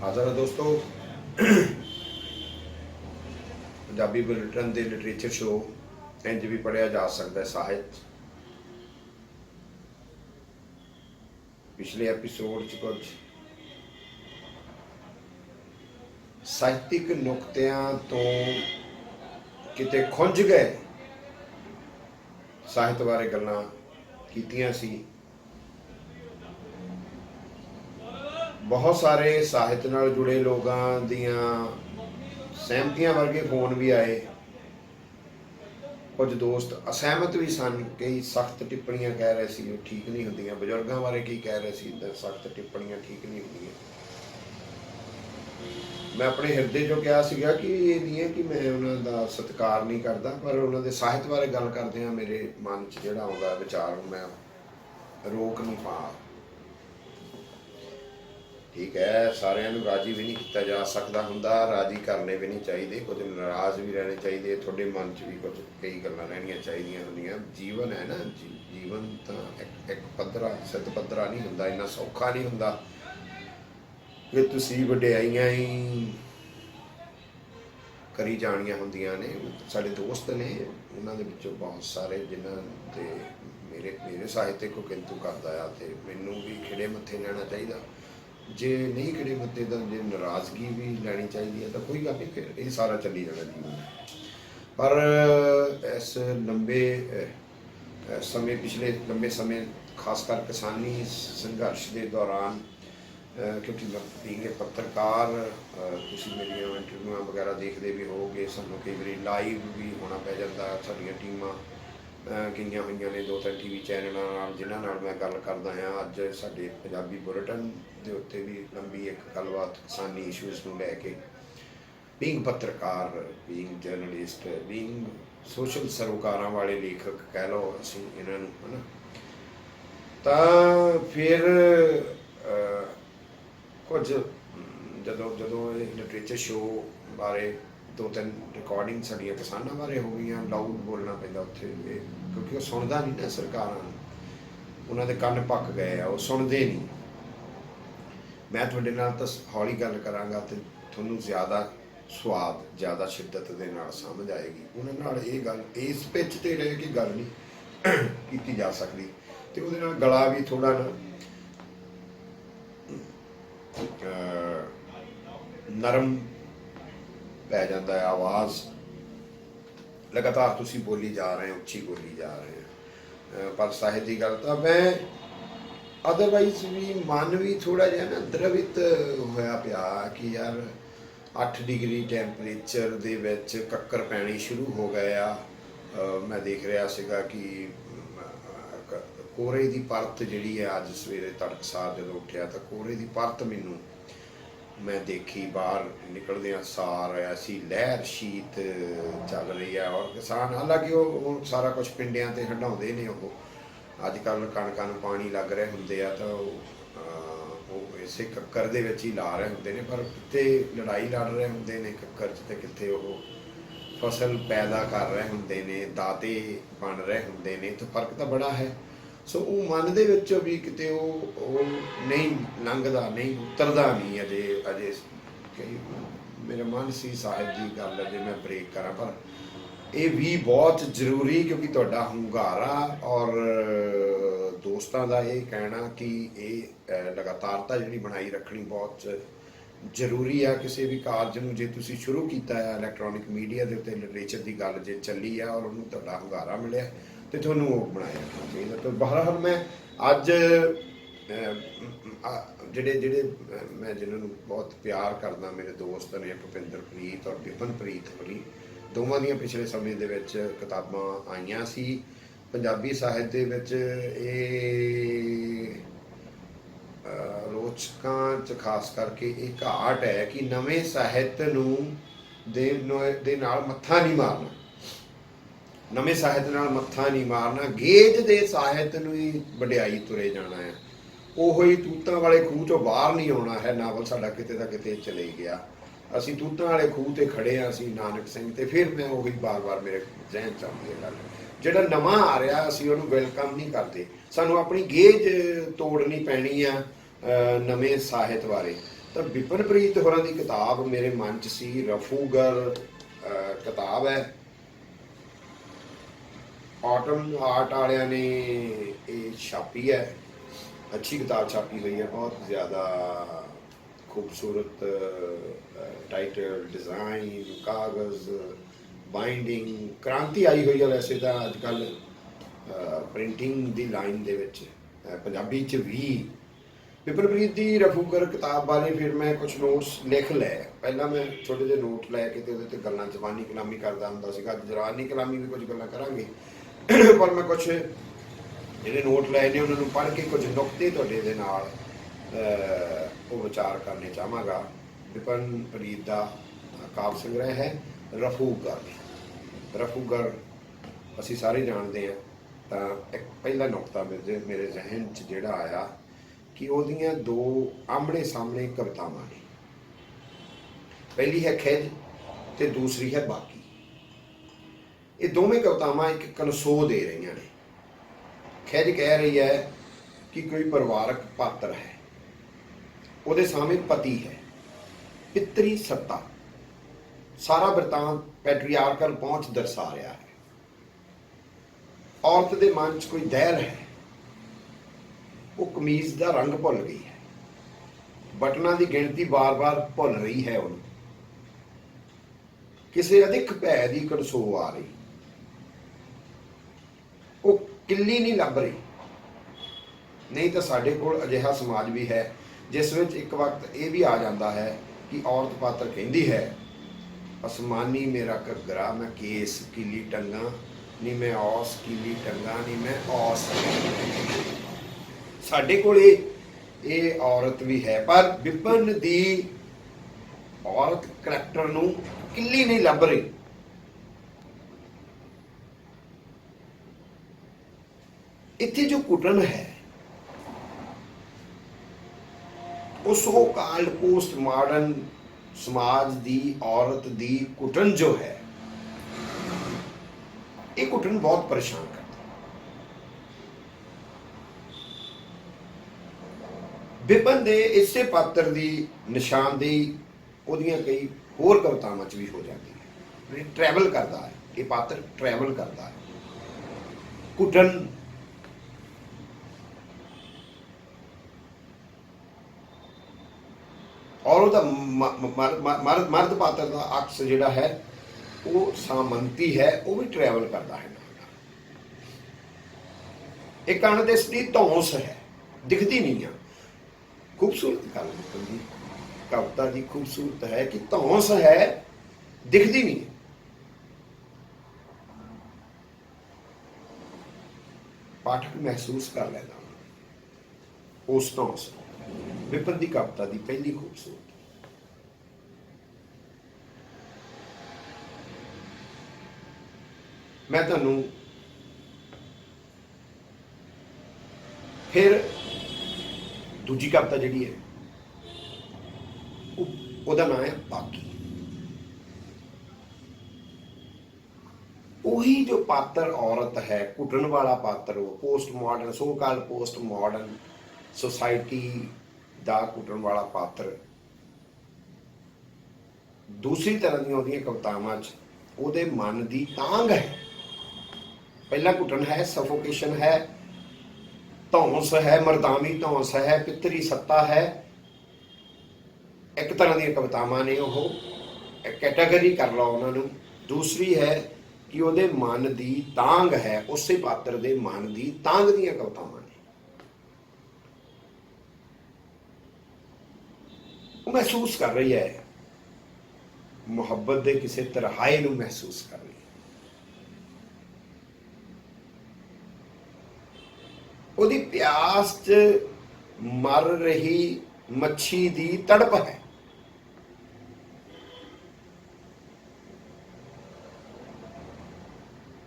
ਹਾਜ਼ਰ ਹੈ ਦੋਸਤੋ। ਪੰਜਾਬੀ ਬੁਲੇਟਿਨ ਦੇ ਲਿਟਰੇਚਰ ਸ਼ੋਅ ਇੰਜ ਵੀ ਪੜ੍ਹਿਆ ਜਾ ਸਕਦਾ ਸਾਹਿਤ। ਪਿਛਲੇ ਐਪੀਸੋਡ 'ਚ ਕੁਝ ਸਾਹਿਤਿਕ ਨੁਕਤਿਆਂ ਤੋਂ ਕਿਤੇ ਖੁੰਝ ਗਏ ਸਾਹਿਤ ਬਾਰੇ ਗੱਲਾਂ ਕੀਤੀਆਂ ਸੀ। ਬਹੁਤ ਸਾਰੇ ਸਾਹਿਤ ਨਾਲ ਜੁੜੇ ਲੋਕਾਂ ਦੀਆਂ ਸਹਿਮਤੀਆਂ ਵਰਗੇ ਫੋਨ ਵੀ ਆਏ। ਕੁਝ ਦੋਸਤ ਅਸਹਿਮਤ ਵੀ ਸਨ। ਕਈ ਸਖਤ ਟਿੱਪਣੀਆਂ ਕਹਿ ਰਹੇ ਸੀ ਉਹ ਠੀਕ ਨਹੀਂ ਹੁੰਦੀਆਂ। ਬਜ਼ੁਰਗਾਂ ਬਾਰੇ ਕੀ ਕਹਿ ਰਹੇ ਸੀ, ਸਖਤ ਟਿੱਪਣੀਆਂ ਠੀਕ ਨਹੀਂ ਹੁੰਦੀਆਂ। ਮੈਂ ਆਪਣੇ ਹਿਰਦੇ 'ਚੋਂ ਕਿਹਾ ਸੀਗਾ ਕਿ ਇਹ ਨਹੀਂ ਹੈ ਕਿ ਮੈਂ ਉਹਨਾਂ ਦਾ ਸਤਿਕਾਰ ਨਹੀਂ ਕਰਦਾ, ਪਰ ਉਹਨਾਂ ਦੇ ਸਾਹਿਤ ਬਾਰੇ ਗੱਲ ਕਰਦੇ ਹਾਂ ਮੇਰੇ ਮਨ 'ਚ ਜਿਹੜਾ ਆਉਂਦਾ ਵਿਚਾਰ ਉਹ ਮੈਂ ਰੋਕ ਨਹੀਂ ਪਾ। ਠੀਕ ਹੈ, ਸਾਰਿਆਂ ਨੂੰ ਰਾਜੀ ਵੀ ਨਹੀਂ ਕੀਤਾ ਜਾ ਸਕਦਾ ਹੁੰਦਾ, ਰਾਜੀ ਕਰਨੇ ਵੀ ਨਹੀਂ ਚਾਹੀਦੇ, ਕੁਝ ਨਾਰਾਜ਼ ਵੀ ਰਹਿਣੇ ਚਾਹੀਦੇ, ਤੁਹਾਡੇ ਮਨ 'ਚ ਵੀ ਕੁਝ ਕਈ ਗੱਲਾਂ ਰਹਿਣੀਆਂ ਚਾਹੀਦੀਆਂ ਹੁੰਦੀਆਂ। ਜੀਵਨ ਹੈ ਨਾ, ਜੀਵਨ ਤਾਂ ਇੱਕ ਪੱਧਰਾ ਸਿੱਧ ਪੱਧਰਾ ਨਹੀਂ ਹੁੰਦਾ, ਇੰਨਾ ਸੌਖਾ ਨਹੀਂ ਹੁੰਦਾ ਕਿ ਤੁਸੀਂ ਵਡਿਆਈਆਂ ਹੀ ਕਰੀ ਜਾਣੀਆਂ ਹੁੰਦੀਆਂ ਨੇ। ਸਾਡੇ ਦੋਸਤ ਨੇ, ਉਹਨਾਂ ਦੇ ਵਿੱਚੋਂ ਬਹੁਤ ਸਾਰੇ ਜਿਨ੍ਹਾਂ ਤੇ ਮੇਰੇ ਸਾਹਿਤਕ ਕੋ ਕਿੰਤੂ ਕਰਦਾ ਆ, ਤੇ ਮੈਨੂੰ ਵੀ ਖਿੜੇ ਮੱਥੇ ਲੈਣਾ ਚਾਹੀਦਾ। ਜੇ ਨਹੀਂ ਖਿੜੇ ਮੱਥੇ ਤਾਂ ਜੇ ਨਾਰਾਜ਼ਗੀ ਵੀ ਲੈਣੀ ਚਾਹੀਦੀ ਹੈ ਤਾਂ ਕੋਈ ਗੱਲ ਨਹੀਂ, ਫਿਰ ਇਹ ਸਾਰਾ ਚੱਲੀ ਜਾਣਾ ਜੀਵਨ। ਪਰ ਇਸ ਲੰਬੇ ਸਮੇਂ, ਪਿਛਲੇ ਲੰਬੇ ਸਮੇਂ ਖਾਸ ਕਰ ਕਿਸਾਨੀ ਸੰਘਰਸ਼ ਦੇ ਦੌਰਾਨ, ਕਿਉਂਕਿ ਬੀਂਗ ਪੱਤਰਕਾਰ ਤੁਸੀਂ ਮੇਰੀਆਂ ਇੰਟਰਵਿਊਆਂ ਵਗੈਰਾ ਦੇਖਦੇ ਵੀ ਹੋਵੋਗੇ, ਸਾਨੂੰ ਕਈ ਵਾਰੀ ਲਾਈਵ ਵੀ ਹੋਣਾ ਪੈ ਜਾਂਦਾ। ਸਾਡੀਆਂ ਟੀਮਾਂ ਗਈਆਂ ਹੋਈਆਂ ਨੇ 2-3 TV ਚੈਨਲਾਂ ਨਾਲ, ਜਿਨ੍ਹਾਂ ਨਾਲ ਮੈਂ ਗੱਲ ਕਰਦਾ ਹਾਂ। ਅੱਜ ਸਾਡੇ ਪੰਜਾਬੀ ਬੁਲੇਟਿਨ ਦੇ ਉੱਤੇ ਵੀ ਲੰਬੀ ਇੱਕ ਗੱਲਬਾਤ ਕਿਸਾਨੀ ਇਸ਼ੂਜ਼ ਨੂੰ ਲੈ ਕੇ। ਬੀਂਗ ਪੱਤਰਕਾਰ, ਬੀਂਗ ਜਰਨਲਿਸਟ, ਬੀਂਗ ਸੋਸ਼ਲ ਸਰੋਕਾਰਾਂ ਵਾਲੇ ਲੇਖਕ ਕਹਿ ਲਓ ਅਸੀਂ ਇਹਨਾਂ ਨੂੰ, ਹੈ ਨਾ। ਤਾਂ ਫਿਰ ਕੁਝ ਜਦੋਂ ਇਹ ਲਿਟਰੇਚਰ ਸ਼ੋਅ ਬਾਰੇ 2-3 ਰਿਕਾਰਡਿੰਗ ਸਾਡੀਆਂ ਕਿਸਾਨਾਂ ਬਾਰੇ ਹੋ ਗਈਆਂ, ਲਾਊਡ ਬੋਲਣਾ ਪੈਂਦਾ ਉੱਥੇ, ਕਿਉਂਕਿ ਉਹ ਸੁਣਦਾ ਨਹੀਂ ਨਾ ਸਰਕਾਰਾਂ ਨੂੰ, ਉਹਨਾਂ ਦੇ ਕੰਨ ਪੱਕ ਗਏ ਆ, ਉਹ ਸੁਣਦੇ ਨਹੀਂ। ਮੈਂ ਤੁਹਾਡੇ ਨਾਲ ਤਾਂ ਹੌਲੀ ਗੱਲ ਕਰਾਂਗਾ ਤੇ ਤੁਹਾਨੂੰ ਜ਼ਿਆਦਾ ਸਵਾਦ, ਜ਼ਿਆਦਾ ਸ਼ਿੱਦਤ ਦੇ ਨਾਲ ਸਮਝ ਆਏਗੀ। ਉਹਨਾਂ ਨਾਲ ਇਹ ਗੱਲ ਇਸ ਪਿੱਚ 'ਤੇ ਰਹਿ ਕੇ ਗੱਲ ਨਹੀਂ ਕੀਤੀ ਜਾ ਸਕਦੀ, ਤੇ ਉਹਦੇ ਨਾਲ ਗਲਾ ਵੀ ਥੋੜ੍ਹਾ ਨਾ ਨਰਮ ਪੈ ਜਾਂਦਾ ਹੈ। ਆਵਾਜ਼ ਲਗਾਤਾਰ ਤੁਸੀਂ ਬੋਲੀ ਜਾ ਰਹੇ ਹੋ, ਉੱਚੀ ਬੋਲੀ ਜਾ ਰਹੇ ਹੋ। ਪਰ ਸਾਹਿਤ ਦੀ ਗੱਲ ਤਾਂ ਮੈਂ ਅਦਰਵਾਈਜ਼ ਵੀ ਮਨ ਵੀ ਥੋੜ੍ਹਾ ਜਿਹਾ ਨਾ ਦਰਵਿਤ ਹੋਇਆ ਪਿਆ ਕਿ ਯਾਰ 8 ਡਿਗਰੀ ਟੈਂਪਰੇਚਰ ਦੇ ਵਿੱਚ ਕੱਕਰ ਪੈਣੀ ਸ਼ੁਰੂ ਹੋ ਗਏ ਆ। ਮੈਂ ਦੇਖ ਰਿਹਾ ਸੀਗਾ ਕਿ ਕੋਹਰੇ ਦੀ ਪਰਤ ਜਿਹੜੀ ਹੈ, ਅੱਜ ਸਵੇਰੇ ਤੜਕਸਾਰ ਜਦੋਂ ਉੱਠਿਆ ਤਾਂ ਕੋਹਰੇ ਦੀ ਪਰਤ ਮੈਂ ਦੇਖੀ। ਬਾਹਰ ਨਿਕਲਦਿਆਂ ਸਾਰ ਐਸੀ ਲਹਿਰ ਸ਼ੀਤ ਚੱਲ ਰਹੀ ਹੈ। ਔਰ ਕਿਸਾਨ, ਹਾਲਾਂਕਿ ਉਹ ਸਾਰਾ ਕੁਛ ਪਿੰਡਿਆਂ 'ਤੇ ਹੰਢਾਉਂਦੇ ਨੇ, ਉਹ ਅੱਜ ਕੱਲ੍ਹ ਕਣਕਾਂ ਨੂੰ ਪਾਣੀ ਲੱਗ ਰਹੇ ਹੁੰਦੇ ਆ ਤਾਂ ਉਹ ਇਸੇ ਕੱਕਰ ਦੇ ਵਿੱਚ ਹੀ ਲਾ ਰਹੇ ਹੁੰਦੇ ਨੇ, ਪਰ ਕਿਤੇ ਲੜਾਈ ਲੜ ਰਹੇ ਹੁੰਦੇ ਨੇ ਕੱਕਰ 'ਚ, ਤੇ ਕਿਤੇ ਉਹ ਫਸਲ ਪੈਦਾ ਕਰ ਰਹੇ ਹੁੰਦੇ ਨੇ, ਦਾਤੇ ਬਣ ਰਹੇ ਹੁੰਦੇ ਨੇ, ਤਾਂ ਫਰਕ ਤਾਂ ਬੜਾ ਹੈ। ਸੋ ਉਹ ਮਨ ਦੇ ਵਿੱਚੋਂ ਵੀ ਕਿਤੇ ਉਹ ਨਹੀਂ ਲੰਘਦਾ, ਨਹੀਂ ਉਤਰਦਾ ਨਹੀਂ ਅਜੇ ਕਈ ਮੇਰਾ ਮਨ ਸੀ ਸਾਹਿਬ ਦੀ ਗੱਲ ਅਜੇ ਮੈਂ ਬ੍ਰੇਕ ਕਰਾਂ, ਪਰ ਇਹ ਵੀ ਬਹੁਤ ਜ਼ਰੂਰੀ, ਕਿਉਂਕਿ ਤੁਹਾਡਾ ਹੁੰਗਾਰਾ ਔਰ ਦੋਸਤਾਂ ਦਾ ਇਹ ਕਹਿਣਾ ਕਿ ਇਹ ਲਗਾਤਾਰਤਾ ਜਿਹੜੀ ਬਣਾਈ ਰੱਖਣੀ ਬਹੁਤ ਜ਼ਰੂਰੀ ਆ ਕਿਸੇ ਵੀ ਕਾਰਜ ਨੂੰ। ਜੇ ਤੁਸੀਂ ਸ਼ੁਰੂ ਕੀਤਾ ਹੈ ਇਲੈਕਟ੍ਰੋਨਿਕ ਮੀਡੀਆ ਦੇ ਉੱਤੇ ਲਿਟਰੇਚਰ ਦੀ ਗੱਲ ਜੇ ਚੱਲੀ ਆ ਔਰ ਉਹਨੂੰ ਤੁਹਾਡਾ ਹੁੰਗਾਰਾ ਮਿਲਿਆ, ਤੇ ਤੁਹਾਨੂੰ ਉਹ ਬਣਾਇਆ ਰੱਖਣਾ ਚਾਹੀਦਾ। ਤਾਂ ਬਹਰਹਾਲ ਮੈਂ ਅੱਜ ਜਿਹੜੇ ਮੈਂ ਜਿਹਨਾਂ ਨੂੰ ਬਹੁਤ ਪਿਆਰ ਕਰਦਾ, ਮੇਰੇ ਦੋਸਤ ਨੇ ਭੁਪਿੰਦਰਪ੍ਰੀਤ ਔਰ ਵਿਪਨਪ੍ਰੀਤ ਹੋਰੀ, ਦੋਵਾਂ ਦੀਆਂ ਪਿਛਲੇ ਸਮੇਂ ਦੇ ਵਿੱਚ ਕਿਤਾਬਾਂ ਆਈਆਂ ਸੀ ਪੰਜਾਬੀ ਸਾਹਿਤ ਦੇ ਵਿੱਚ। ਇਹ ਰੋਚਕਾਂ 'ਚ ਖਾਸ ਕਰਕੇ ਇਹ ਘਾਟ ਹੈ ਕਿ ਨਵੇਂ ਸਾਹਿਤ ਨੂੰ ਦੇ ਨਾਲ ਮੱਥਾ ਨਹੀਂ ਮਾਰਨਾ, ਨਵੇਂ ਸਾਹਿਤ ਨਾਲ ਮੱਥਾ ਨਹੀਂ ਮਾਰਨਾ, ਗੇਜ ਦੇ ਸਾਹਿਤ ਨੂੰ ਹੀ ਵਡਿਆਈ ਤੁਰੇ ਜਾਣਾ ਹੈ। ਉਹੋ ਹੀ ਤੂਤਾਂ ਵਾਲੇ ਖੂਹ 'ਚੋਂ ਬਾਹਰ ਨਹੀਂ ਆਉਣਾ ਹੈ। ਨਾਵਲ ਸਾਡਾ ਕਿਤੇ ਦਾ ਕਿਤੇ ਚਲੇ ਗਿਆ, ਅਸੀਂ ਤੂਤਾਂ ਵਾਲੇ ਖੂਹ 'ਤੇ ਖੜੇ ਹਾਂ, ਅਸੀਂ ਨਾਨਕ ਸਿੰਘ, ਤੇ ਫਿਰ ਮੈਂ ਉਹੀ ਵਾਰ-ਵਾਰ ਮੇਰੇ ਜ਼ਿਹਨ 'ਚ ਆਉਂਦੀ ਹੈ ਗੱਲ। ਜਿਹੜਾ ਨਵਾਂ ਆ ਰਿਹਾ ਅਸੀਂ ਉਹਨੂੰ ਵੈਲਕਮ ਨਹੀਂ ਕਰਦੇ, ਸਾਨੂੰ ਆਪਣੀ ਗੇਜ ਤੋੜਨੀ ਪੈਣੀ ਆ ਨਵੇਂ ਸਾਹਿਤ ਬਾਰੇ। ਤਾਂ ਵਿਪਨਪ੍ਰੀਤ ਹੋਰਾਂ ਦੀ ਕਿਤਾਬ ਮੇਰੇ ਮਨ 'ਚ ਸੀ। ਰਫੂਗਰ ਕਿਤਾਬ ਹੈ, ਆਟਮ ਆਰਟ ਵਾਲਿਆਂ ਨੇ ਇਹ ਛਾਪੀ ਹੈ। अच्छी किताब छापी हुई है, बहुत ज़्यादा खूबसूरत टाइटल, डिज़ाइन, कागज़, बाइंडिंग, क्रांति आई हुई है। वैसे तो अजकल प्रिंटिंग की लाइन दे विच पंजाबी च भी विपनप्रीत की रफूगर किताब बारे फिर मैं कुछ नोट्स लिख लै। पहला मैं छोटे ਜਿਹੇ नोट लैके तो उहदे गल्लां जवानी कलामी करदा हुंदा सीगा। जवानी कलामी भी कुछ गल्लां करांगे पर मैं कुछ ਜਿਹੜੇ ਨੋਟ ਲਏ ਨੇ ਉਹਨਾਂ ਨੂੰ ਪੜ੍ਹ ਕੇ ਕੁਝ ਨੁਕਤੇ ਤੁਹਾਡੇ ਦੇ ਨਾਲ ਉਹ ਵਿਚਾਰ ਕਰਨੇ ਚਾਹਾਂਗਾ। ਵਿਪਨਪ੍ਰੀਤ ਦਾ ਕਾਵਿ ਸੰਗ੍ਰਹਿ ਹੈ ਰਫੂਗਰ। ਰਫੂਗਰ ਅਸੀਂ ਸਾਰੇ ਜਾਣਦੇ ਹਾਂ। ਤਾਂ ਇੱਕ ਪਹਿਲਾ ਨੁਕਤਾ ਮੇਰੇ ਜ਼ਿਹਨ 'ਚ ਜਿਹੜਾ ਆਇਆ ਕਿ ਉਹਦੀਆਂ ਦੋ ਆਮਣੇ ਸਾਹਮਣੇ ਕਵਿਤਾਵਾਂ ਨੇ। ਪਹਿਲੀ ਹੈ ਖਿਜ ਤੇ ਦੂਸਰੀ ਹੈ ਬਾਕੀ। ਇਹ ਦੋਵੇਂ ਕਵਿਤਾਵਾਂ ਇੱਕ ਕਨਸੋ ਦੇ ਰਹੀਆਂ ਨੇ। खिज कह रही है कि कोई परिवारक पात्र है, ਉਹਦੇ ਸਾਹਮਣੇ पति है, पितरी सत्ता, सारा वृतांत पैट्रियार्कल पहुंच दर्शा रहा है। औरत के मन च कोई दहर है, वो कमीज का रंग भुल गई है, बटना की गिनती बार बार भुल रही है। उन्हें किसी अधिक भै की कड़सो आ रही, वो किल्ली नहीं लभ रही। नहीं तो साडे कोल अजिहा समाज भी है जिस विच एक वक्त ये भी आ जाता है कि औरत पात्र कहती है आसमानी मेरा घग्गरा मैं केस किली टंगा नहीं मैं औस किली टंगा नहीं मैं औस। साडे कोल ये औरत भी है पर विपन दी औरत करैक्टर नूं किल्ली नहीं लभ रही। इत्थे जो कुटन है वो सो काल्ड पोस्ट मॉडर्न समाज दी औरत दी कुटन जो है ये कुटन बहुत परेशान करती। विपन दे इसे पात्र दी निशानदेही ओदियां कई होर कवितावां च भी हो जाती है। ट्रैवल करता है, ये पात्र ट्रैवल करता है। कुटन और उसका मर्द पात्र का अक्स जिहड़ा है वो सामंती है, वो भी ट्रैवल करता है। एक अणदिस दी धौंस है, दिखती नहीं है। खूबसूरत गल की कविता की खूबसूरत है कि धौंस है, दिखती नहीं है। पाठक महसूस कर लेता उस धौंस। विपन की कविता की पहली खूबसूरत मैं तुहानू फिर दूजी कविता जिहड़ी है उसका नाम है बाकी। वही जो पात्र औरत है, कुटन वाला पात्र, वो post modern so called post modern society दा कुटन वाला पात्र दूसरी तरह दी उहदियां कवितावां च उहदे मन दी तांग है। पहला कुटन है, सफोकेशन है, धौंस है, मरदावी धौंस है, पितरी सत्ता है। एक तरह दी कवितावां ने ओह कैटेगरी कर लो उन्होंने। दूसरी है कि उहदे मन दी तांग है, उसे पात्र दे मन दी तांग दीयां कवितावां। महसूस कर रही है मुहब्बत के किसी तरहाए नूं महसूस कर रही है। उहदी प्यास च मर रही मच्छी दी तड़प है।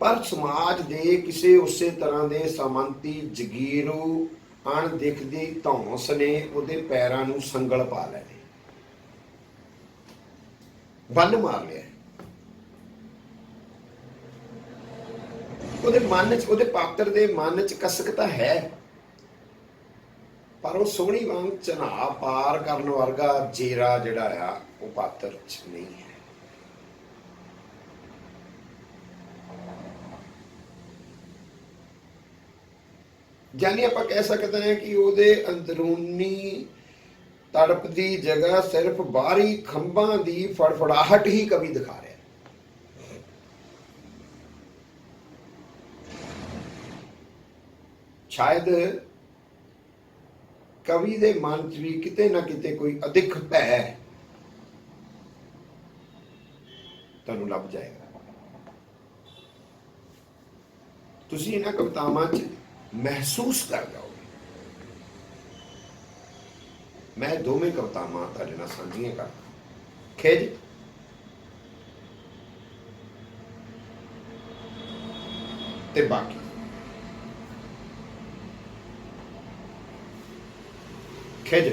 पर समाज दे किसी उसे तरह दे सामंती जगीरू अणदिखदी धौंस ने उहदे पैरां नूं संगल पा लैने, बल मार लिया। उहदे मन च, उहदे पात्र दे मन च कसक तां है पर वो सोहनी वांग चना पार करन वर्गा जेरा जिहड़ा आ वो पात्र च नहीं है। यानी आप कह सकते हैं कि ਉਹਦੇ अंदरूनी तड़प की जगह सिर्फ बाहरी खंभा की फड़फड़ाहट ही कवि दिखा रहा है। शायद कवि के मन च भी किते ना किते कोई अधिक भै तुहानूं लभ जाएगा। तुसीं इन्हां कवितावां च महसूस कर जाओगे। मैं दोवें कवितावां तुहाडे नाल साझीआं करदा। खिज ते बाकी खिज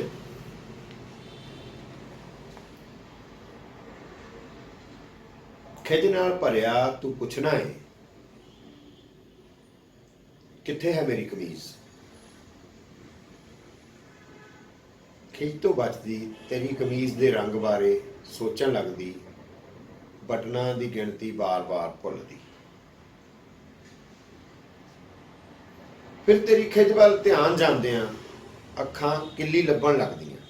खिज नाल भरिया तू पुछना है किथे है मेरी कमीज। खिज तो बचदी तेरी कमीज दे रंग बारे सोचण लगदी, बटनां दी गिणती बार बार भुलदी। फिर तेरी खिज वल ध्यान जांदियां अखां किल्ली लभण लगदियां।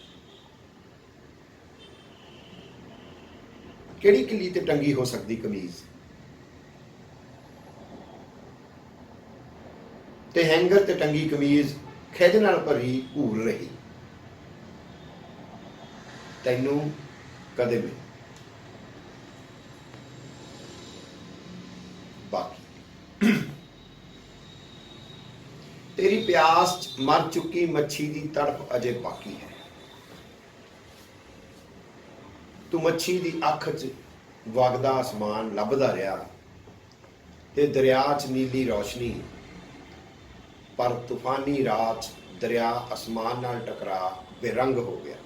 किहड़ी किल्ली ते टंगी हो सकदी कमीज ते हैंगर ते टंगी कमीज खिज नाल भरी घूर रही। तैनू कदे भी बाकी तेरी प्यास च मर चुकी मच्छी की तड़प अजे बाकी है। तू मच्छी की अख च वगदा आसमान लभदा रहा ते दरिया च नीली रोशनी, पर तूफानी रात दरिया आसमान नाल टकरा बेरंग हो गया।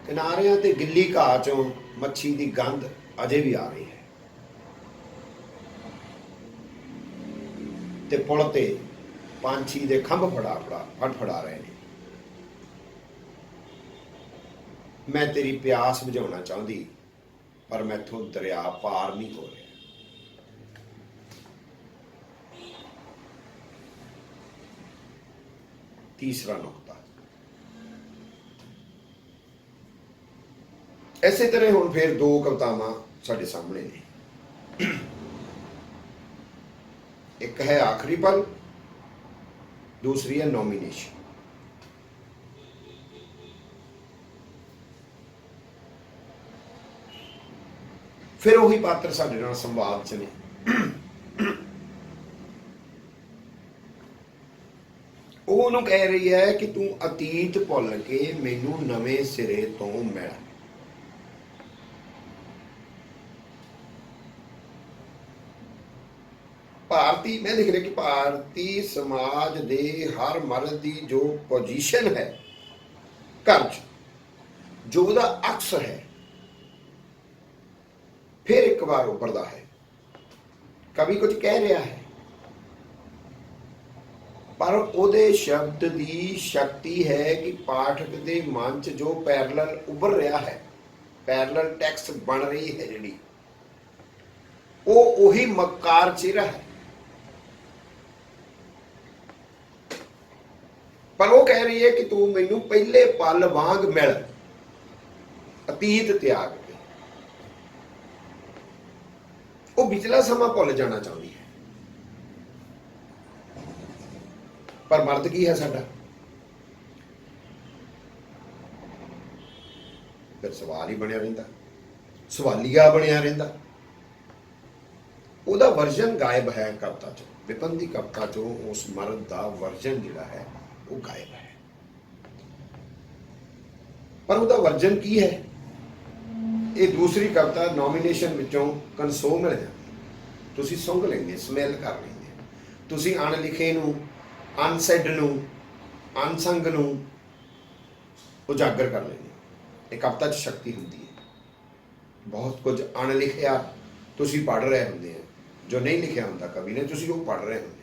किनारियां ते गिल्ली घाह चों मच्छी की गंध अजे भी आ रही है ते पुल ते पंछी दे खंभ फड़फड़ा रहे हैं। मैं तेरी प्यास बुझाउणा चाहुंदी पर मैथों दरिया पार नहीं हो रहा। तीसरा नुकता इसे तरह हुण फिर दो कवितावां साडे सामने ने। एक है आखिरी पल, दूसरी है नॉमिनेशन। फिर वही पात्र साडे नाल संवाद च ने। ਉਹਨੂੰ कह रही है कि तू अतीत भुल के मैनू नवे सिरे तो मिल। भारती मैं लिख रहा कि भारतीय समाज दे हर मर्द की जो पोजीशन है घर च, जो ਉਹਦਾ अक्स है, फिर एक बार उभरदा है। कवि कुछ कह रहा है पर ਉਹਦੇ शब्द की शक्ति है कि पाठक के मन च जो पैरलल उभर रहा है, पैरलल टैक्स बन रही है जी, वो उही मक्कार चेहरा है। पर वो कह रही है कि तू मैनू पहले पल वांग मिल, अतीत त्याग के। वो पिछला समा भुल जाना चाहती है। पर मर्द की है साडा? फिर सवाल ही बनया रहिंदा, सवालिया बनया रहिंदा। ਉਹਦਾ वर्जन गायब है कविता चो, विपन की कविता चो उस मर्द का वर्जन जिहड़ा है वो गायब है। पर ਉਹਦਾ वर्जन की है? ये दूसरी कविता नॉमिनेशन विचों कंसो मिल जाती। तुसीं सुंघ लेंगे, स्मैल कर लेंगे, तुसीं अणलिखे नूं, अनसैड नूं, अनसंग नूं उजागर कर लेंगे। ये कविता च शक्ति होंदी है। बहुत कुछ अणलिखिया तुसीं पढ़ रहे होंदे हैं, जो नहीं लिखिया होंदा कवि ने, तुसीं वो पढ़ रहे होंदे।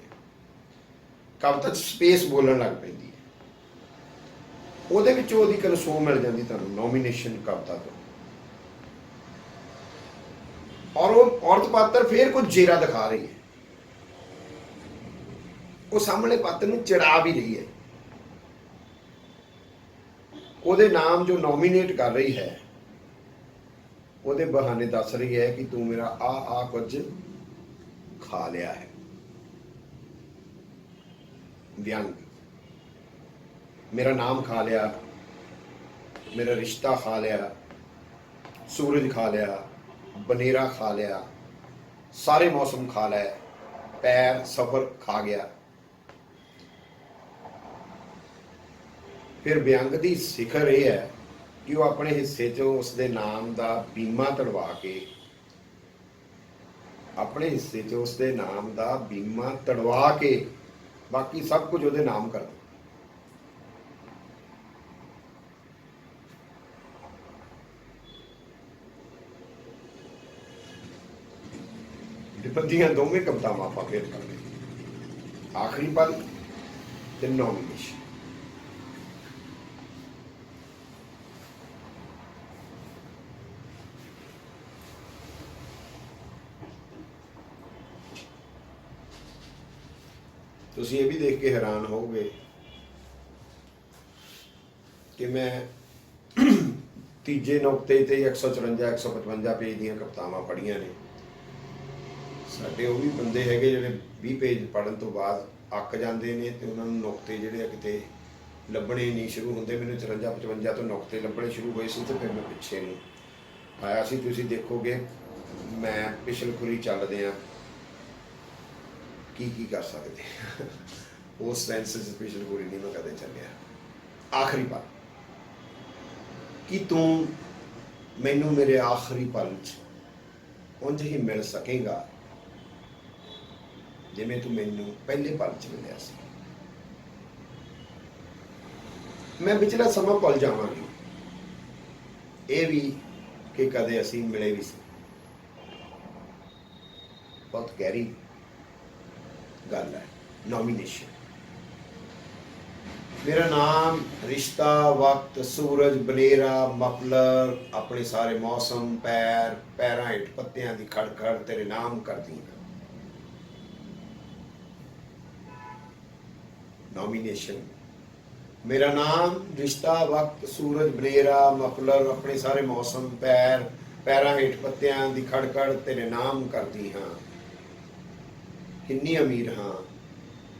ਕਵਿਤਾ 'ਚ ਸਪੇਸ ਬੋਲਣ ਲੱਗ ਪੈਂਦੀ ਹੈ, ਉਹਦੇ ਵਿੱਚ ਉਹਦੀ ਕਨਸੋ ਮਿਲ ਜਾਂਦੀ ਤੁਹਾਨੂੰ ਨੋਮੀਨੇਸ਼ਨ ਕਵਿਤਾ ਤੋਂ। ਔਰ ਉਹ ਔਰਤ ਪਾਤਰ ਫੇਰ ਕੁਝ ਜੇਰਾ ਦਿਖਾ ਰਹੀ ਹੈ, ਉਹ ਸਾਹਮਣੇ ਪਾਤਰ ਨੂੰ ਚਿੜਾ ਵੀ ਰਹੀ ਹੈ। ਉਹਦੇ ਨਾਮ ਜੋ ਨੋਮੀਨੇਟ ਕਰ ਰਹੀ ਹੈ, ਉਹਦੇ ਬਹਾਨੇ ਦੱਸ ਰਹੀ ਹੈ ਕਿ ਤੂੰ ਮੇਰਾ ਆ ਕੁਝ ਖਾ ਲਿਆ ਹੈ। व्यंग, मेरा नाम खा लिया, मेरा रिश्ता खा लिया, सूरज खा लिया, बनेरा खा लिया, सारे मौसम खा लिया, पैर सफर खा गया। फिर व्यंग की सिखर यह है कि वह अपने हिस्से चो उसके नाम का बीमा तड़वा के, अपने हिस्से चो उसके नाम का बीमा तड़वा के बाकी सब कुछ ਉਹਦੇ ਨਾਮ ਕਰ ਦੋ। ਵਿਪੰਦੀਆਂ ਦੋਵੇਂ ਕਵਿਤਾਵਾਂ ਆਪਾਂ ਫੇਰ ਕਰਦੇ, ਆਖਰੀ ਪਲ ਤੇ ਨੋਮੀਨੇਸ਼ਨ। ਤੁਸੀਂ ਇਹ ਵੀ ਦੇਖ ਕੇ ਹੈਰਾਨ ਹੋਵੋਗੇ ਕਿ ਮੈਂ ਤੀਜੇ ਨੁਕਤੇ ਤੇ 154 155 ਪੇਜ ਦੀਆਂ ਕਵਿਤਾਵਾਂ ਪੜ੍ਹੀਆਂ ਨੇ। ਸਾਡੇ ਉਹ ਵੀ ਬੰਦੇ ਹੈਗੇ ਜਿਹੜੇ 20 ਪੇਜ ਪੜ੍ਹਨ ਤੋਂ ਬਾਅਦ ਅੱਕ ਜਾਂਦੇ ਨੇ ਤੇ ਉਹਨਾਂ ਨੂੰ ਨੁਕਤੇ ਜਿਹੜੇ ਆ ਕਿਤੇ ਲੱਭਣੇ ਨਹੀਂ ਸ਼ੁਰੂ ਹੁੰਦੇ। ਮੈਨੂੰ 54 55 ਤੋਂ ਨੁਕਤੇ ਲੱਭਣੇ ਸ਼ੁਰੂ ਹੋਏ ਸੀ ਤੇ ਫਿਰ ਮੈਂ ਪਿੱਛੇ ਨੂੰ ਆਇਆ ਸੀ। ਤੁਸੀਂ ਦੇਖੋਗੇ ਮੈਂ ਪਿਛਲਖੁਰੀ ਚੱਲਦੇ ਆ की कर सकते उस सेंस स्पेशल पूरी नहीं मैं कदे चलिया। आखिरी पल कि तू मैनू मेरे आखिरी पल च उंज ही मिल सकेगा जिवें तू मैनू पहले पल च मिलिया सी। मैं पिछला समा भुल जावांगी ये भी कि कदे असीं मिले भी सी। बहुत गहरी गल है। नॉमिनेशन, मेरा नाम, रिश्ता, वक्त, सूरज, बनेरा, मफलर, अपने सारे मौसम, पैर, पैरां हेठ पत्तियां दी खड़खड़ तेरे नाम कर दी। नॉमिनेशन, मेरा नाम, रिश्ता, वक्त, सूरज, बनेरा, मफलर, अपने सारे मौसम, पैर, पैरां हेठ पत्तियां दी खड़खड़ तेरे नाम कर दी। हाँ किन्नी अमीर हाँ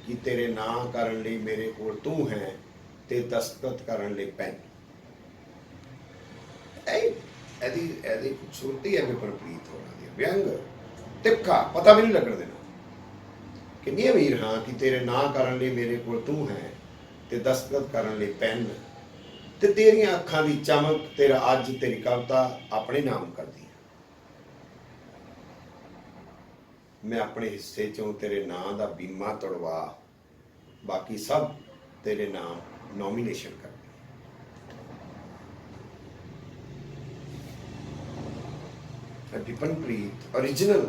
कि तेरे नां करन लई मेरे कोल तू है ते दस्तखत करन लई पेन। ऐदी खूबसूरती है विपरीत होना दी। व्यंग तिखा पता भी नहीं लगन देना। किन्नी अमीर हाँ कि तेरे नां करन लई मेरे कोल तू है ते दस्तखत करन लई पेन ते तेरियां अखां दी चमक तेरा अज तेरी कविता अपने नाम कर दी। मैं अपने हिस्से चों तेरे नां दा बीमा तोड़वा बाकी सब तेरे नाम नॉमिनेशन कर दी। विपनप्रीत ओरिजिनल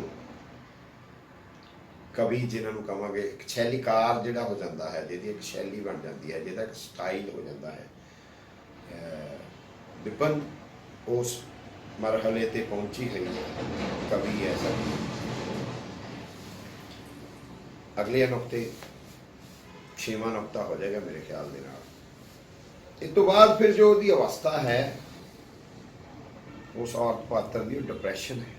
कवि जिन्होंने कहांगे एक शैलीकार जिहड़ा हो जाता है, जिहदी एक शैली बन जाती है, जिहदा एक स्टाइल हो जाता है। विपन उस मरहले ते पहुंची हुई कवि ऐसा। अगले नुकते 6वां नुकता हो जाएगा मेरे ख्याल के नाल। इस तो बाद फिर जो उसकी अवस्था है उस औरत पात्र की डिप्रैशन है।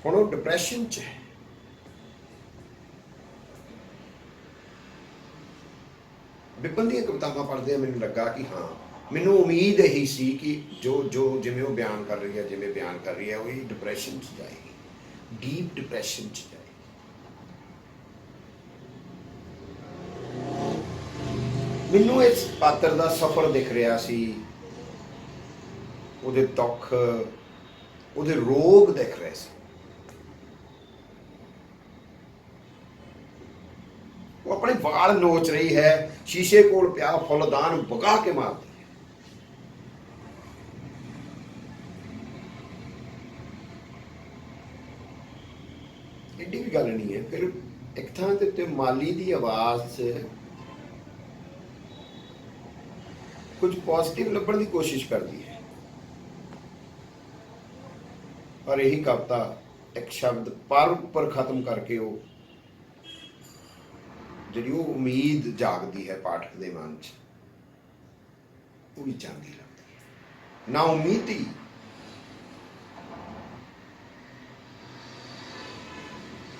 हुण वो डिप्रैशन च है। विपन दी कवितावां पढ़दे मैनूं लगा कि हाँ मैनूं उम्मीद यही सी कि जो जो जिवें वो बयान कर रही है, जिवें बयान कर रही है, वही डिप्रैशन च जाएगी, डीप डिप्रैशन च जाए। मैनू इस पात्र का सफर दिख रहा सी, उहदे दुख, उहदे रोग दिख रहे सी। वो अपने वाल नोच रही है, शीशे कोल पिया फुलदान बगा के मारती है। एडी भी गल नहीं है। फिर ਇੱਕ ਥਾਂ ਦੇ ਉੱਤੇ ਮਾਲੀ ਦੀ ਆਵਾਜ਼ 'ਚ ਕੁਝ ਪੋਜ਼ਿਟਿਵ ਲੱਭਣ ਦੀ ਕੋਸ਼ਿਸ਼ ਕਰਦੀ ਹੈ, ਪਰ ਇਹੀ ਕਵਿਤਾ ਇੱਕ ਸ਼ਬਦ ਪਰ ਉੱਪਰ ਖਤਮ ਕਰਕੇ ਉਹ ਜਿਹੜੀ ਉਹ ਉਮੀਦ ਜਾਗਦੀ ਹੈ ਪਾਠਕ ਦੇ ਮਨ 'ਚ, ਉਹ ਵੀ ਚੰਗੀ ਲੱਗਦੀ ਹੈ। ਨਾ ਉਮੀਦੀ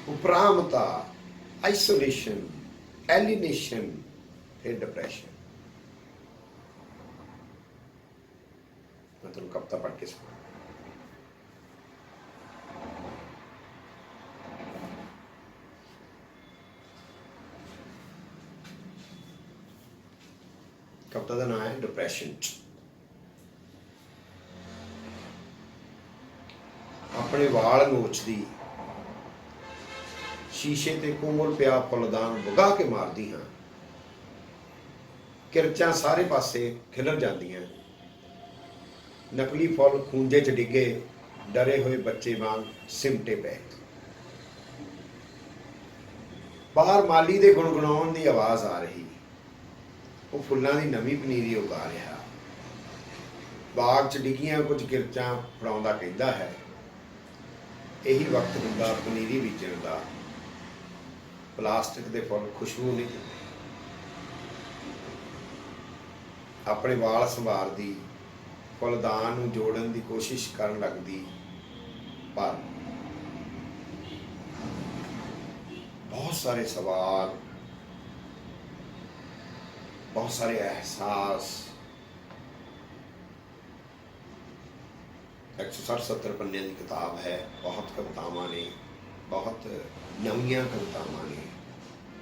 ਉਪਰਾਮਤਾ, ਆਈਸੋਲੇਸ਼ਨ, ਐਲੀਨੇਸ਼ਨ, ਫਿਰ डिप्रेशन। मैं तुम कविता पढ़ के सुना। कविता का नाम है डिप्रेशन। अपने वाल नोचदी शीशे ते कोमल पिया फुलदान वगा के मारदी हाँ, किरचां सारे पासे खिलर जांदियां, नकली फुल खूंजे च डिगे डरे हुए बच्चे वांग सिमटे पै। बाहर माली दे गुणगुणाउण दी आवाज़ आ रही, वो फुल्लां दी नवीं पनीरी उगा रहा। बाग च डिगियां कुछ किरचां फड़ाउंदा कहंदा है, यही वक्त हुंदा पनीरी बीजण दा, प्लास्टिक दे फुल खुशबू नहीं दिंदे। अपने वाल संवारदी फुलदान नूं जोड़न दी कोशिश करन लगदी, पर बहुत सारे सवाल, बहुत सारे एहसास, 160-70 पन्ने की किताब है। बहुत कवितावां ने, बहुत नवीं कवितावां ने,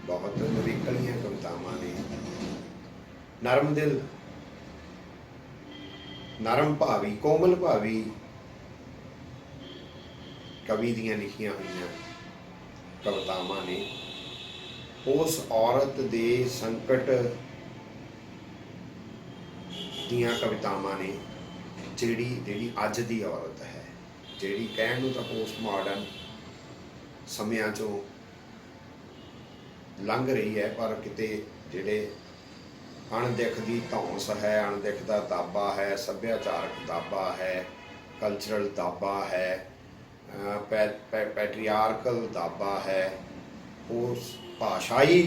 बहुत नवेकलियां कवितावां ने। नरम दिल, नरम भावी, कोमल भावी कवि दियां लिखियां हुई कवितावां ने उस औरत दे संकट दियां कवितावां ने ਜਿਹੜੀ ਅੱਜ ਦੀ औरत है, ਜਿਹੜੀ ਕਹਿਣ ਨੂੰ ਤਾਂ पोस्ट मॉडर्न ਸਮਿਆਂ ਚੋਂ ਲੰਘ ਰਹੀ है, पर किते ਜਿਹੜੇ अणदिखदी धौंस है, अणदिखदा दाबा है, सभ्याचारक दाबा है, कल्चरल दाबा है, पैट्रियार्कल दाबा है, उस भाषाई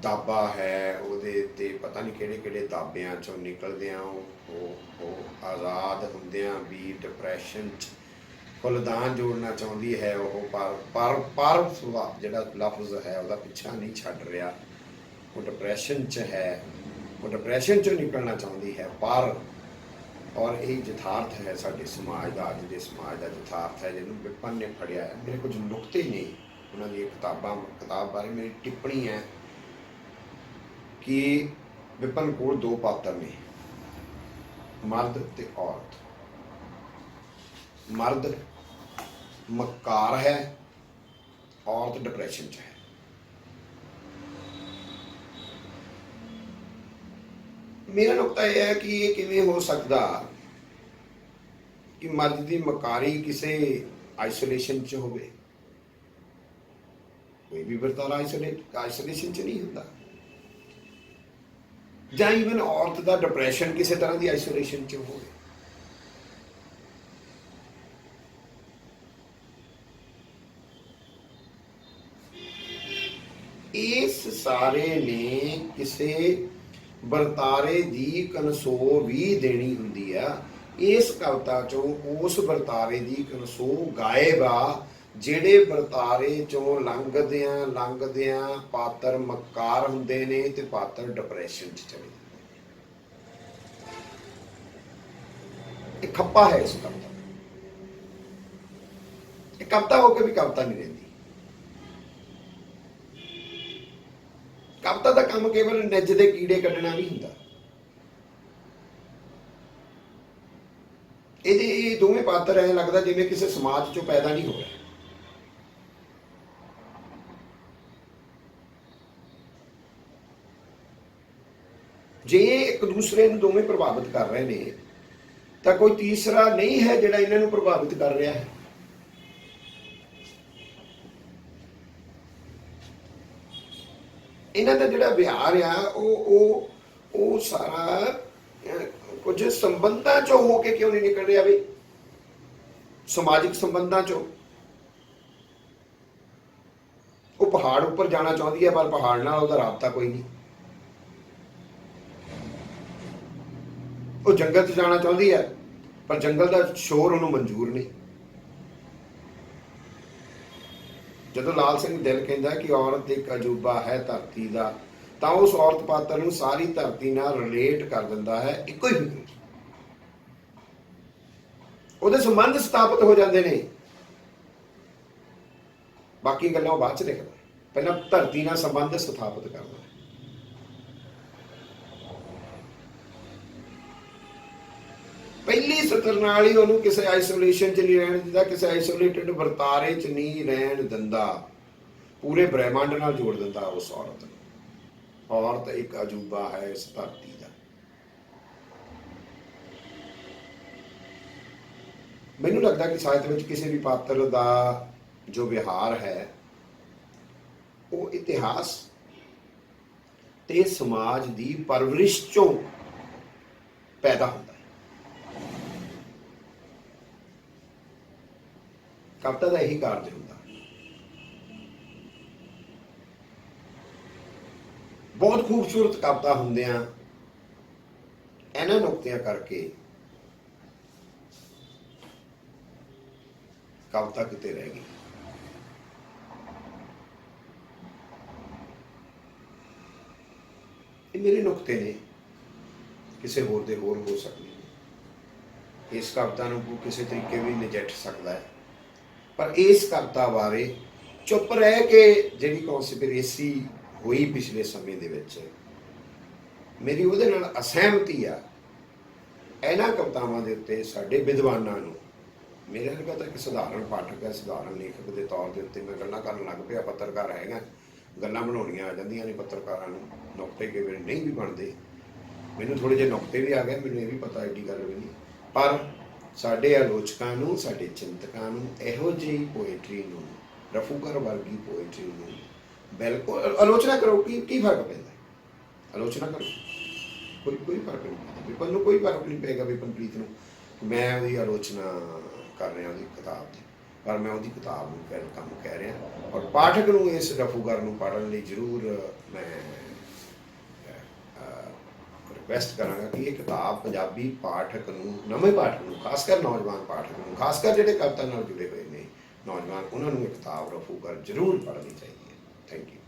दाबा है, ਉਹਦੇ ਤੇ ਪਤਾ ਨਹੀਂ ਕਿਹੜੇ ਕਿਹੜੇ ਦਾਬਿਆਂ ਚੋਂ ਨਿਕਲਦਿਆਂ ਉਹ ਆਜ਼ਾਦ ਹੁੰਦਿਆਂ ਵੀ ਡਿਪਰੈਸ਼ਨ 'ਚ ਫੁੱਲਦਾਨ ਜੋੜਨਾ ਚਾਹੁੰਦੀ ਹੈ ਉਹ, ਪਰ ਜਿਹੜਾ ਲਫ਼ਜ਼ ਹੈ ਉਹਦਾ ਪਿੱਛਾ ਨਹੀਂ ਛੱਡ ਰਿਹਾ। वो डिप्रेशन च है, वो डिप्रेशन चो निकलना चाहती है, पर और यही यथार्थ है साडे समाज का, अज के समाज का यथार्थ है जिन्होंने विपन ने फड़िया है। मेरे कुछ नुकते ने उन्होंने किताब बारे मेरी टिप्पणी है कि विपन को 2 पात्र ने, मर्द ते औरत। मर्द मक्कार है, औरत डिप्रेशन च है। मेरा नुकता यह है कि ये किवें हो सकता कि मर्द की मकारी किसी आइसोलेशन च होवे, कोई भी बर्तारा आइसोलेशन च नहीं होता, जां ईवन औरत का डिप्रेशन किसी तरह की आइसोलेशन च होवे। इस सारे ने किसी ਵਰਤਾਰੇ ਦੀ ਕਨਸੋ ਵੀ ਦੇਣੀ ਹੁੰਦੀ ਆ। ਇਸ ਕਵਿਤਾ ਚੋਂ ਉਸ ਵਰਤਾਰੇ ਦੀ ਕਨਸੋ ਗਾਇਬ ਆ ਜਿਹੜੇ ਵਰਤਾਰੇ ਚੋਂ ਲੰਘਦਿਆਂ ਪਾਤਰ ਮੱਕਾਰ ਹੁੰਦੇ ਨੇ ਤੇ ਪਾਤਰ ਡਿਪਰੈਸ਼ਨ 'ਚ ਚਲੇ ਜਾਂਦੇ। ਇਹ ਖੱਪਾ ਹੈ ਇਸ ਕਵਿਤਾ। ਇਹ ਕਵਿਤਾ ਹੋ ਕੇ ਵੀ ਕਵਿਤਾ ਨਹੀਂ ਰਹਿੰਦੀ। कविता का काम केवल निज के कीड़े कढ़ना नहीं होंदा। ये दोवें पात्र ऐ लगता जिवें किसी समाज चों पैदा नहीं हो रहे। जे एक दूसरे नूं दोवें प्रभावित कर रहे हैं तो कोई तीसरा नहीं है जिहड़ा इन्हां नूं प्रभावित कर रहा है। ਇਹਨਾਂ ਦਾ ਜਿਹੜਾ ਵਿਹਾਰ ਆ ਉਹ ਸਾਰਾ ਕੁਝ ਸੰਬੰਧਾਂ ਚੋਂ ਹੋ ਕੇ ਕਿਉਂ ਨਹੀਂ ਨਿਕਲ ਰਿਹਾ ਵੀ, ਸਮਾਜਿਕ ਸੰਬੰਧਾਂ ਚੋਂ। ਉਹ ਪਹਾੜ ਉੱਪਰ ਜਾਣਾ ਚਾਹੁੰਦੀ ਹੈ ਪਰ ਪਹਾੜ ਨਾਲ ਉਹਦਾ ਰਾਬਤਾ ਕੋਈ ਨਹੀਂ। ਉਹ ਜੰਗਲ 'ਚ ਜਾਣਾ ਚਾਹੁੰਦੀ ਹੈ ਪਰ ਜੰਗਲ ਦਾ ਸ਼ੋਰ ਉਹਨੂੰ ਮਨਜ਼ੂਰ ਨਹੀਂ। ਜਦੋਂ ਲਾਲ ਸਿੰਘ ਦਿਲ ਕਹਿੰਦਾ ਕਿ ਔਰਤ ਇੱਕ ਅਜੂਬਾ ਹੈ ਧਰਤੀ ਦਾ, ਤਾਂ ਉਸ ਔਰਤ ਪਾਤਰ ਨੂੰ ਸਾਰੀ ਧਰਤੀ ਨਾਲ ਰਿਲੇਟ ਕਰ ਦਿੰਦਾ ਹੈ ਇੱਕੋ ਹੀ ਫਿਕਰ। ਉਹਦੇ ਸੰਬੰਧ ਸਥਾਪਿਤ ਹੋ ਜਾਂਦੇ ਨੇ। ਬਾਕੀ ਗੱਲਾਂ ਉਹ ਬਾਅਦ ਚ ਲਿਖਦਾ, ਪਹਿਲਾਂ ਧਰਤੀ ਨਾਲ ਸੰਬੰਧ ਸਥਾਪਿਤ ਕਰਦਾ। ਪਹਿਲੀ ਸਤਰ ਨਾਲ ਹੀ ਉਹਨੂੰ ਕਿਸੇ ਆਈਸੋਲੇਸ਼ਨ ਚ ਨਹੀਂ ਰਹਿਣ ਦਿੰਦਾ, ਕਿਸੇ ਆਈਸੋਲੇਟਡ ਵਰਤਾਰੇ ਚ ਨਹੀਂ ਰਹਿਣ ਦਿੰਦਾ, ਪੂਰੇ ਬ੍ਰਹਿਮੰਡ ਨਾਲ ਜੋੜ ਦਿੰਦਾ ਉਸ ਔਰਤ ਨੂੰ। ਔਰਤ ਇੱਕ ਅਜੂਬਾ ਹੈ ਇਸ ਧਰਤੀ ਦਾ। ਮੈਨੂੰ ਲੱਗਦਾ ਕਿ ਸਾਹਿਤ ਵਿੱਚ ਕਿਸੇ ਵੀ ਪਾਤਰ ਦਾ ਜੋ ਵਿਹਾਰ ਹੈ ਉਹ ਇਤਿਹਾਸ ਤੇ ਸਮਾਜ ਦੀ ਪਰਵਰਿਸ਼ ਚੋਂ ਪੈਦਾ ਹੁੰਦਾ ਹੈ। ਕਵਿਤਾ ਦਾ ਇਹੀ ਕਾਰਜ ਹੁੰਦਾ। ਬਹੁਤ ਖੂਬਸੂਰਤ ਕਵਿਤਾ ਹੁੰਦਿਆਂ ਇਹਨਾਂ ਨੁਕਤਿਆਂ ਕਰਕੇ ਕਵਿਤਾ ਕਿਤੇ ਰਹਿ ਗਈ। ਇਹ ਮੇਰੇ ਨੁਕਤੇ ਨੇ, ਕਿਸੇ ਹੋਰ ਦੇ ਹੋਰ ਹੋ ਸਕਦੇ ਨੇ। ਇਸ ਕਵਿਤਾ ਨੂੰ ਕਿਸੇ ਤਰੀਕੇ ਵੀ ਨਜਿੱਠ ਸਕਦਾ ਹੈ, ਪਰ ਇਸ ਕਵਿਤਾ ਬਾਰੇ ਚੁੱਪ ਰਹਿ ਕੇ ਜਿਹੜੀ ਕੌਨਸਪੀਰੇਸੀ ਹੋਈ ਪਿਛਲੇ ਸਮੇਂ ਦੇ ਵਿੱਚ, ਮੇਰੀ ਉਹਦੇ ਨਾਲ ਅਸਹਿਮਤੀ ਆ। ਇਹਨਾਂ ਕਵਿਤਾਵਾਂ ਦੇ ਉੱਤੇ ਸਾਡੇ ਵਿਦਵਾਨਾਂ ਨੂੰ, ਮੇਰੇ ਵਰਗਾ ਤਾਂ ਇੱਕ ਸਧਾਰਨ ਪਾਠਕ ਹੈ, ਸਧਾਰਨ ਲੇਖਕ ਦੇ ਤੌਰ ਦੇ ਉੱਤੇ ਮੈਂ ਗੱਲਾਂ ਕਰਨ ਲੱਗ ਪਿਆ। ਪੱਤਰਕਾਰ ਹੈਗਾ, ਗੱਲਾਂ ਬਣਾਉਣੀਆਂ ਆ ਜਾਂਦੀਆਂ ਨੇ ਪੱਤਰਕਾਰਾਂ ਨੂੰ, ਨੁਕਤੇ ਕਈ ਵਾਰ ਨਹੀਂ ਵੀ ਬਣਦੇ। ਮੈਨੂੰ ਥੋੜ੍ਹੇ ਜਿਹੇ ਨੁਕਤੇ ਵੀ ਆ ਗਏ, ਮੈਨੂੰ ਇਹ ਵੀ ਪਤਾ ਐਡੀ ਗੱਲ ਵੀ ਨਹੀਂ। ਪਰ ਸਾਡੇ ਆਲੋਚਕਾਂ ਨੂੰ, ਸਾਡੇ ਚਿੰਤਕਾਂ ਨੂੰ ਇਹੋ ਜਿਹੀ ਪੋਇਟਰੀ ਨੂੰ, ਰਫੂਕਰ ਵਰਗੀ ਪੋਇਟਰੀ ਨੂੰ ਬਿਲਕੁਲ ਆਲੋਚਨਾ ਕਰੋ। ਕੀ ਫਰਕ ਪੈਂਦਾ? ਆਲੋਚਨਾ ਕਰੋ, ਕੋਈ ਫਰਕ ਨਹੀਂ ਪੈਂਦਾ। ਵਿਪਨ ਨੂੰ ਕੋਈ ਫਰਕ ਨਹੀਂ ਪਏਗਾ, ਵਿਪਨਪ੍ਰੀਤ ਨੂੰ। ਮੈਂ ਉਹਦੀ ਆਲੋਚਨਾ ਕਰ ਰਿਹਾ ਉਹਦੀ ਕਿਤਾਬ ਦੀ, ਪਰ ਮੈਂ ਉਹਦੀ ਕਿਤਾਬ ਨੂੰ ਵੈਲਕਮ ਕਹਿ ਰਿਹਾ। ਔਰ ਪਾਠਕ ਨੂੰ ਇਸ ਰਫੂਕਰ ਨੂੰ ਪੜ੍ਹਨ ਲਈ ਜ਼ਰੂਰ ਮੈਂ ਰਿਕੁਐਸਟ ਕਰਾਂਗਾ ਕਿ ਇਹ ਕਿਤਾਬ ਪੰਜਾਬੀ ਪਾਠਕ ਨੂੰ, ਨਵੇਂ ਪਾਠਕ ਨੂੰ, ਖਾਸ ਕਰ ਨੌਜਵਾਨ ਪਾਠਕ ਨੂੰ, ਖਾਸ ਕਰ ਜਿਹੜੇ ਕਵਿਤਾ ਨਾਲ ਜੁੜੇ ਹੋਏ ਨੇ ਨੌਜਵਾਨ, ਉਹਨਾਂ ਨੂੰ ਇਹ ਕਿਤਾਬ ਰਫੂਕਰ ਜ਼ਰੂਰ ਪੜ੍ਹਨੀ ਚਾਹੀਦੀ ਹੈ। Thank you.